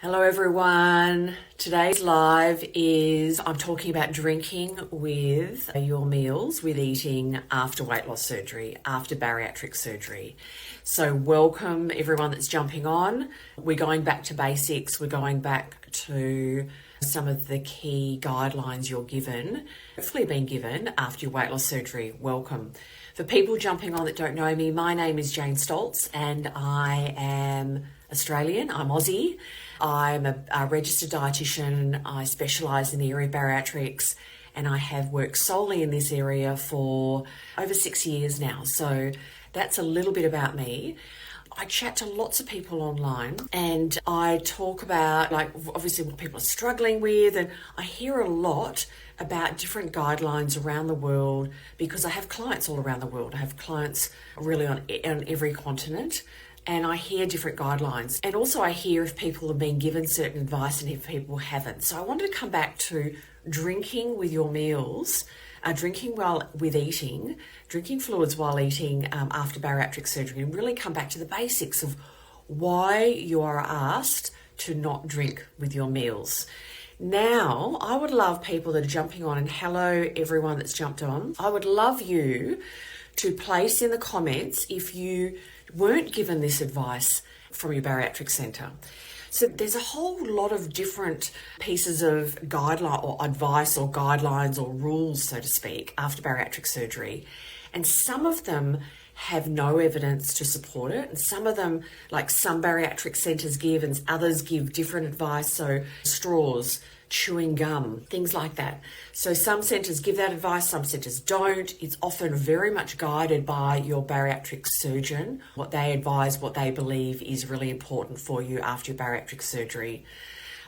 Hello everyone. Today's live is I'm talking about drinking with your meals, with eating after weight loss surgery, after bariatric surgery. So welcome everyone that's jumping on. We're going back to basics. We're going back to some of the key guidelines you're given, hopefully been given after your weight loss surgery. Welcome. For people jumping on that don't know me, my name is Jane Stoltze and I am Australian. I'm Aussie. I'm a registered dietitian. I specialise in the area of bariatrics and I have worked solely in this area for over 6 years now. So that's a little bit about me. I chat to lots of people online and I talk about obviously what people are struggling with, and I hear a lot about different guidelines around the world because I have clients all around the world. I have clients really on every continent. And I hear different guidelines. And also I hear if people have been given certain advice and if people haven't. So I wanted to come back to drinking with your meals, drinking with eating, drinking fluids while eating after bariatric surgery, and really come back to the basics of why you are asked to not drink with your meals. Now, I would love people that are jumping on, and hello everyone that's jumped on. I would love you to place in the comments if you weren't given this advice from your bariatric centre. So there's a whole lot of different pieces of guideline or advice or guidelines or rules, so to speak, after bariatric surgery. And some of them have no evidence to support it. And some of them, like some bariatric centres give and others give different advice. So straws, chewing gum, things like that. So some centres give that advice, some centres don't. It's often very much guided by your bariatric surgeon, what they advise, what they believe is really important for you after your bariatric surgery.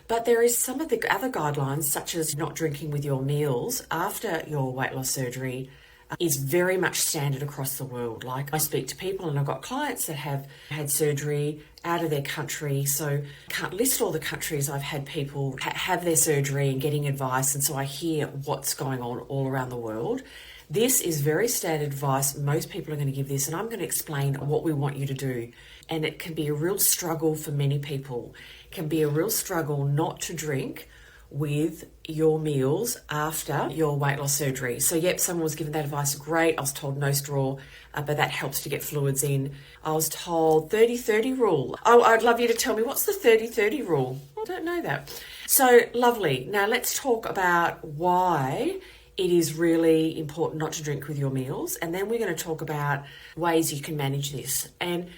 But there is some of the other guidelines, such as not drinking with your meals after your weight loss surgery, is very much standard across the world. Like, I speak to people and I've got clients that have had surgery out of their country, so I can't list all the countries I've had people have their surgery and getting advice, and so I hear what's going on all around the world. This is very standard advice. Most people are going to give this, and I'm going to explain what we want you to do. And it can be a real struggle for many people. It can be a real struggle not to drink with your meals after your weight loss surgery. So yep, someone was given that advice, great. I was told no straw, but that helps to get fluids in. I was told 30-30 rule. Oh, I'd love you to tell me, what's the 30-30 rule? I don't know that. So lovely. Now let's talk about why it is really important not to drink with your meals. And then we're going to talk about ways you can manage this. And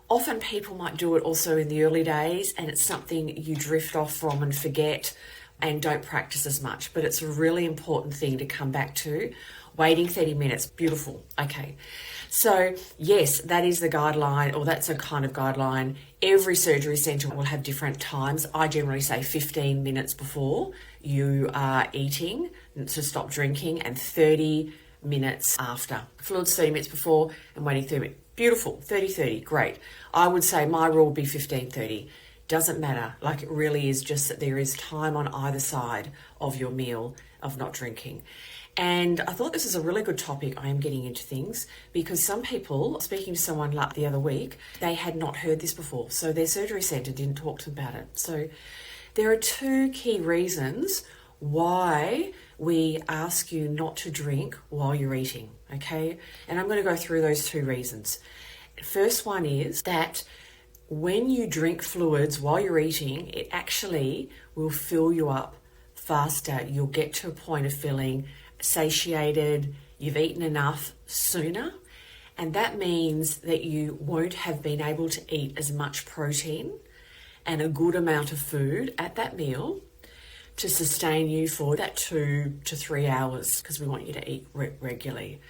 often people might do it also in the early days, and it's something you drift off from and forget and don't practice as much, but it's a really important thing to come back to. Waiting 30 minutes, beautiful. Okay, so yes, that is the guideline, or that's a kind of guideline. Every surgery centre will have different times. I generally say 15 minutes before you are eating to stop drinking, and 30 minutes after. Fluids 30 minutes before and waiting 30 minutes. Beautiful, 30-30, great. I would say my rule would be 15-30. Doesn't matter. Like, it really is just that there is time on either side of your meal of not drinking. And I thought this is a really good topic. I am getting into things because some people, speaking to someone like the other week, they had not heard this before. So their surgery centre didn't talk to them about it. So there are two key reasons why we ask you not to drink while you're eating, okay? And I'm going to go through those two reasons. First one is that when you drink fluids while you're eating, it actually will fill you up faster. You'll get to a point of feeling satiated, you've eaten enough sooner, and that means that you won't have been able to eat as much protein and a good amount of food at that meal to sustain you for that 2 to 3 hours, because we want you to eat regularly.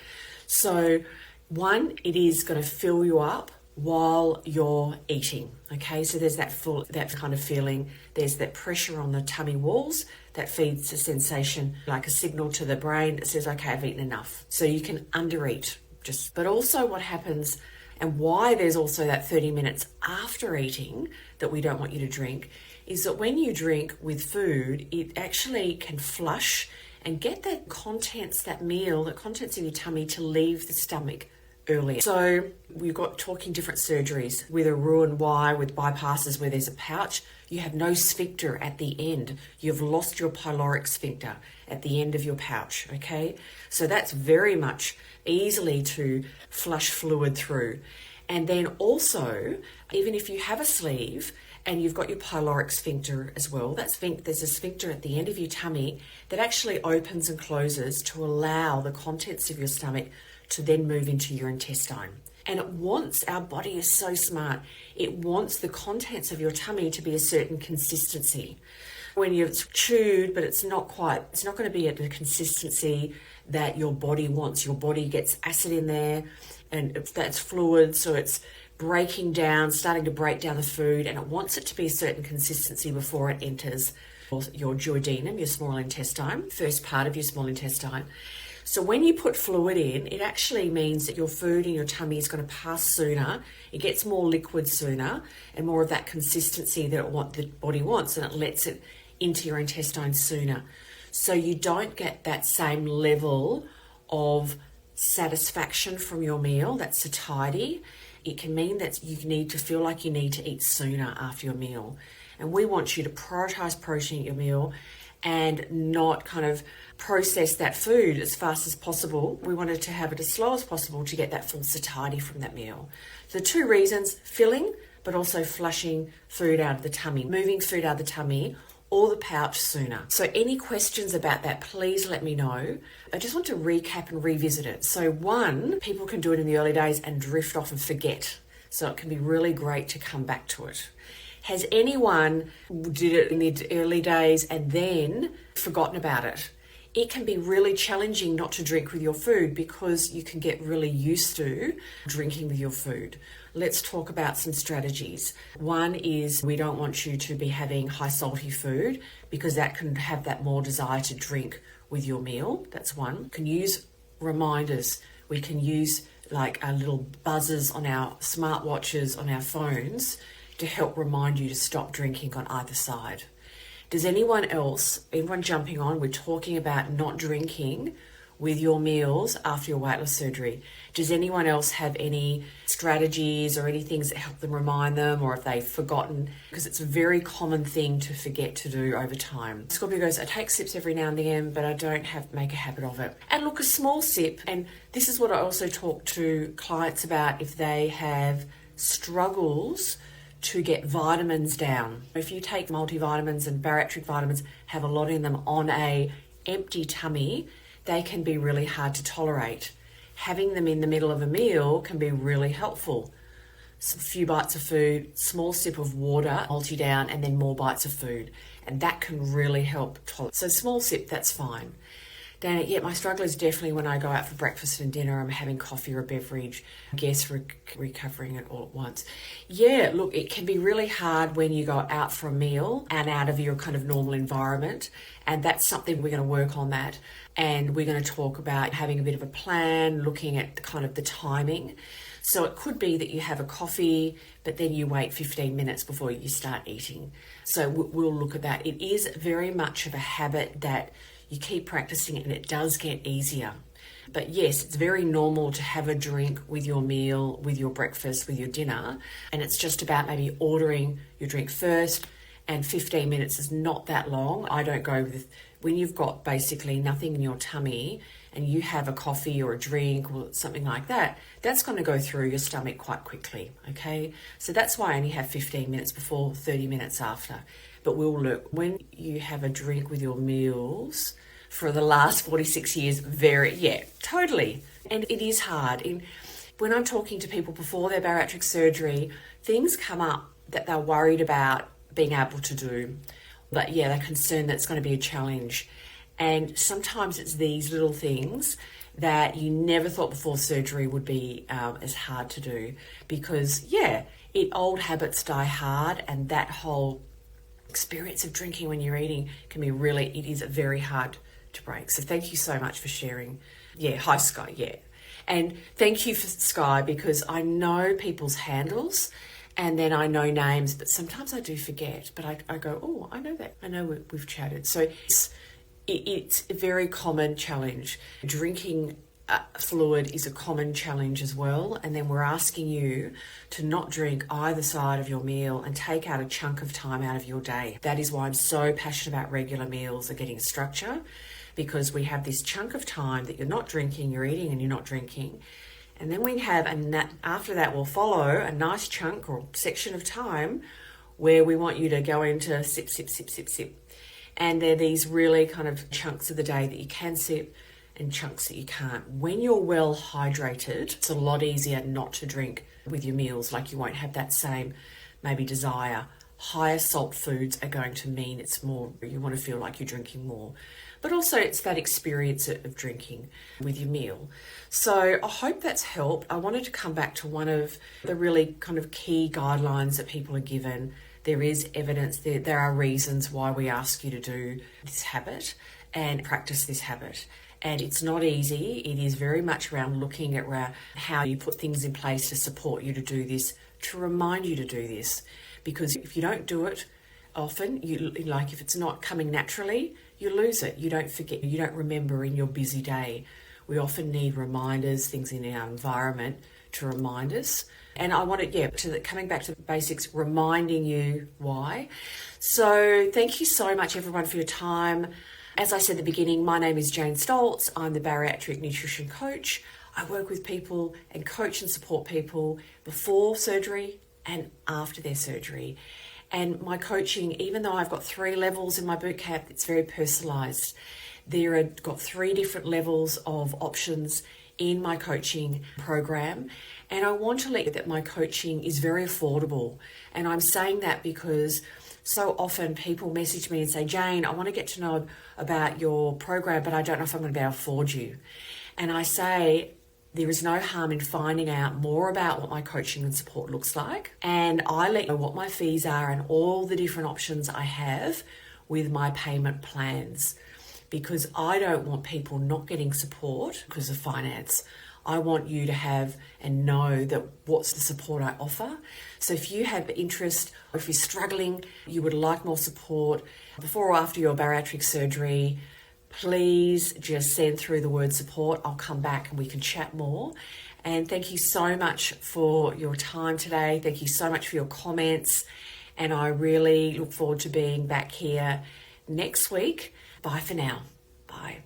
So one, it is going to fill you up while you're eating, okay? So there's that kind of feeling. There's that pressure on the tummy walls that feeds the sensation, like a signal to the brain that says, okay, I've eaten enough. So you can undereat. But also what happens, and why there's also that 30 minutes after eating that we don't want you to drink, is that when you drink with food, it actually can flush and get that contents, that meal, the contents of your tummy to leave the stomach earlier. So we've got talking different surgeries with a Roux-en-Y, with bypasses where there's a pouch. You have no sphincter at the end. You've lost your pyloric sphincter at the end of your pouch, okay? So that's very much easily to flush fluid through. And then also, even if you have a sleeve and you've got your pyloric sphincter as well, there's a sphincter at the end of your tummy that actually opens and closes to allow the contents of your stomach to then move into your intestine. And our body is so smart, it wants the contents of your tummy to be a certain consistency. When you've chewed, but it's not going to be at the consistency that your body wants. Your body gets acid in there and that's fluid, so it's starting to break down the food, and it wants it to be a certain consistency before it enters your duodenum, your small intestine, first part of your small intestine. So when you put fluid in, it actually means that your food in your tummy is going to pass sooner. It gets more liquid sooner and more of that consistency that the body wants, and it lets it into your intestine sooner. So you don't get that same level of satisfaction from your meal, that satiety. It can mean that you need to feel like you need to eat sooner after your meal. And we want you to prioritize protein at your meal and not kind of process that food as fast as possible. We wanted to have it as slow as possible to get that full satiety from that meal. So 2 reasons: filling, but also flushing food out of the tummy, moving food out of the tummy or the pouch sooner. So any questions about that, please let me know. I just want to recap and revisit it. So 1, people can do it in the early days and drift off and forget. So it can be really great to come back to it. Has anyone did it in the early days and then forgotten about it? It can be really challenging not to drink with your food because you can get really used to drinking with your food. Let's talk about some strategies. 1 is we don't want you to be having high salty food because that can have that more desire to drink with your meal. That's 1. We can use reminders. We can use like our little buzzers on our smartwatches, on our phones, to help remind you to stop drinking on either side. Does anyone jumping on, we're talking about not drinking with your meals after your weight loss surgery. Does anyone else have any strategies or any things that help them remind them, or if they've forgotten? Because it's a very common thing to forget to do over time. Scorpio goes, I take sips every now and then, but I don't make a habit of it. And look, a small sip, and this is what I also talk to clients about if they have struggles to get vitamins down. If you take multivitamins, and bariatric vitamins have a lot in them on a empty tummy, they can be really hard to tolerate. Having them in the middle of a meal can be really helpful. A few bites of food, small sip of water, multi down, and then more bites of food. And that can really help tolerate. So small sip, that's fine. Dana, yeah, my struggle is definitely when I go out for breakfast and dinner, I'm having coffee or a beverage, I guess recovering it all at once. Yeah, look, it can be really hard when you go out for a meal and out of your kind of normal environment. And that's something we're going to work on that. And we're going to talk about having a bit of a plan, looking at kind of the timing. So it could be that you have a coffee, but then you wait 15 minutes before you start eating. So we'll look at that. It is very much of a habit that you keep practicing it and it does get easier. But yes, it's very normal to have a drink with your meal, with your breakfast, with your dinner. And it's just about maybe ordering your drink first, and 15 minutes is not that long. I don't go with, when you've got basically nothing in your tummy and you have a coffee or a drink or something like that, that's going to go through your stomach quite quickly, okay? So that's why I only have 15 minutes before, 30 minutes after. But we'll look, when you have a drink with your meals for the last 46 years, totally. And it is hard. When I'm talking to people before their bariatric surgery, things come up that they're worried about being able to do. But yeah, they're concerned that it's going to be a challenge. And sometimes it's these little things that you never thought before surgery would be as hard to do. Because old habits die hard, and that whole experience of drinking when you're eating it is very hard to break. So thank you so much for sharing. Yeah, hi Sky, yeah. And thank you for Sky, because I know people's handles and then I know names, but sometimes I do forget. But I go, oh, I know that. I know we've chatted. So it's a very common challenge. Drinking fluid is a common challenge as well. And then we're asking you to not drink either side of your meal and take out a chunk of time out of your day. That is why I'm so passionate about regular meals are getting structure, because we have this chunk of time that you're not drinking, you're eating and you're not drinking. And then we have, after that will follow a nice chunk or section of time where we want you to go into sip, sip, sip, sip, sip. And they're these really kind of chunks of the day that you can sip and chunks that you can't. When you're well hydrated, it's a lot easier not to drink with your meals. Like, you won't have that same maybe desire. Higher salt foods are going to mean it's more, you want to feel like you're drinking more. But also it's that experience of drinking with your meal. So I hope that's helped. I wanted to come back to one of the really kind of key guidelines that people are given. There is evidence, there are reasons why we ask you to do this habit and practice this habit. And it's not easy. It is very much around looking at how you put things in place to support you to do this, to remind you to do this. Because if you don't do it often, if it's not coming naturally, you lose it. You don't forget, you don't remember in your busy day. We often need reminders, things in our environment to remind us. And I wanted, coming back to the basics, reminding you why. So thank you so much, everyone, for your time. As I said at the beginning, my name is Jane Stoltze. I'm the Bariatric Nutrition Coach. I work with people and coach and support people before surgery and after their surgery. And my coaching, even though I've got 3 levels in my bootcamp, it's very personalised. I've got 3 different levels of options in my coaching program. And I want to let you know that my coaching is very affordable. And I'm saying that because so often people message me and say, Jane, I want to get to know about your program, but I don't know if I'm going to be able to afford you. And I say, there is no harm in finding out more about what my coaching and support looks like. And I let you know what my fees are and all the different options I have with my payment plans. Because I don't want people not getting support because of finance. I want you to have and know that what's the support I offer. So if you have interest, or if you're struggling, you would like more support before or after your bariatric surgery, please just send through the word support. I'll come back and we can chat more. And thank you so much for your time today. Thank you so much for your comments. And I really look forward to being back here next week. Bye for now. Bye.